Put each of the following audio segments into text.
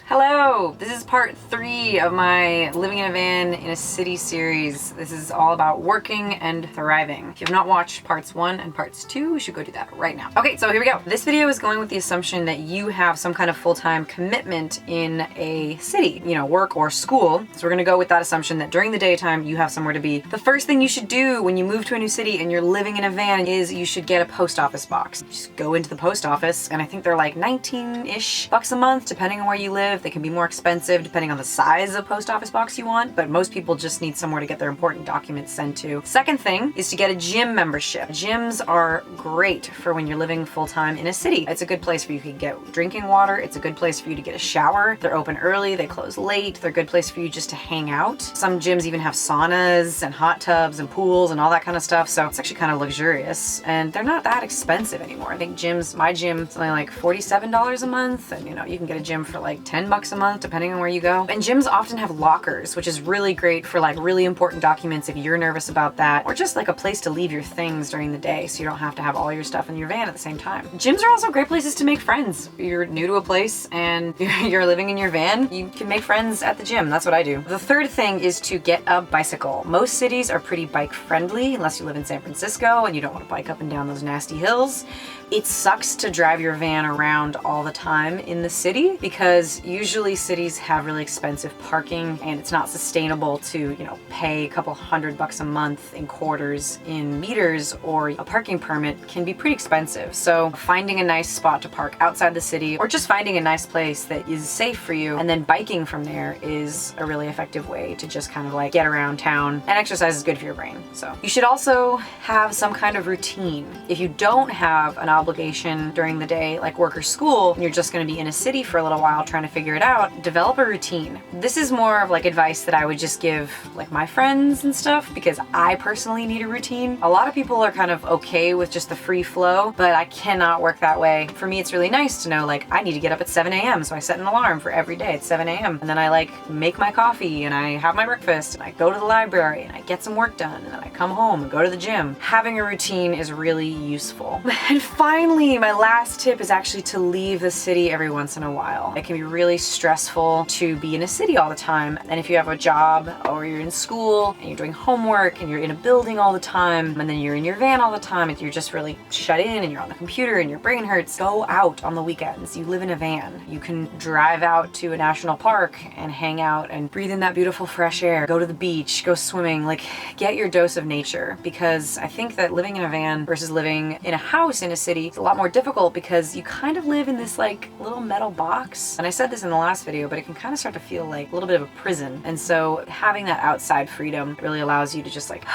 Hello! This is part 3 of my Living in a Van in a City series. This is all about working and thriving. If you have not watched parts 1 and parts 2, you should go do that right now. Okay, so here we go. This video is going with the assumption that you have some kind of full-time commitment in a city, you know, work or school. So we're gonna go with that assumption that during the daytime you have somewhere to be. The first thing you should do when you move to a new city and you're living in a van is you should get a post office box. Just go into the post office, and I think they're like 19-ish bucks a month, depending on where you live. They can be more expensive depending on the size of post office box you want, but most people just need somewhere to get their important documents sent to. Second thing is to get a gym membership. Gyms are great for when you're living full-time in a city. It's a good place where you can get drinking water. It's a good place for you to get a shower. They're open early, they close late. They're a good place for you just to hang out. Some gyms even have saunas and hot tubs and pools and all that kind of stuff, so it's actually kind of luxurious, and they're not that expensive anymore. I think gyms, my gym is only like $47 a month, and you know, you can get a gym for like 10 bucks a month depending on where you go. And gyms often have lockers, which is really great for like really important documents if you're nervous about that, or just like a place to leave your things during the day so you don't have to have all your stuff in your van at the same time. Gyms are also great places to make friends. If you're new to a place and you're living in your van, you can make friends at the gym. That's what I do. The third thing is to get a bicycle. Most cities are pretty bike friendly unless you live in San Francisco and you don't want to bike up and down those nasty hills. It sucks to drive your van around all the time in the city because usually cities have really expensive parking and it's not sustainable to, you know, pay a couple $100 a month in quarters in meters, or a parking permit can be pretty expensive. So finding a nice spot to park outside the city, or just finding a nice place that is safe for you and then biking from there, is a really effective way to just kind of like get around town. And exercise is good for your brain. So you should also have some kind of routine. If you don't have an obligation during the day like work or school, and you're just going to be in a city for a little while trying to figure it out, develop a routine. This is more of like advice that I would just give like my friends and stuff, because I personally need a routine. A lot of people are kind of okay with just the free flow, but I cannot work that way. For me, it's really nice to know like I need to get up at 7 a.m. so I set an alarm for every day at 7 a.m. and then I like make my coffee and I have my breakfast and I go to the library and I get some work done and then I come home and go to the gym. Having a routine is really useful. And finally, my last tip is actually to leave the city every once in a while. It can be really stressful to be in a city all the time, and if you have a job or you're in school and you're doing homework and you're in a building all the time and then you're in your van all the time and you're just really shut in and you're on the computer and your brain hurts, go out on the weekends. You live in a van. You can drive out to a national park and hang out and breathe in that beautiful fresh air, go to the beach, go swimming, like get your dose of nature, because I think that living in a van versus living in a house in a city is a lot more difficult because you kind of live in this like little metal box. And I said this in the last video, but it can kind of start to feel like a little bit of a prison. And so having that outside freedom really allows you to just like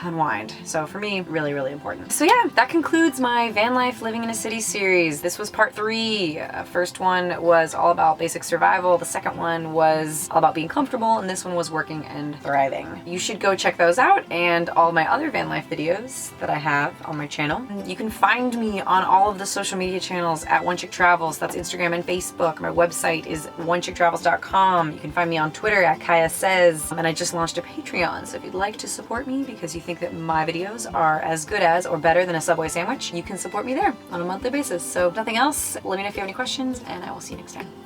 unwind. So for me, really, really important. So yeah, that concludes my van life living in a city series. This was part 3. First one was all about basic survival. The second one was all about being comfortable, and this one was working and thriving. You should go check those out and all my other van life videos that I have on my channel. You can find me on all of the social media channels at One Chick Travels. That's Instagram and Facebook. My website is onechicktravels.com. You can find me on Twitter at Kaya Says, and I just launched a Patreon. So if you'd like to support me because you think that my videos are as good as or better than a Subway sandwich, you can support me there on a monthly basis. So if nothing else, let me know if you have any questions, and I will see you next time.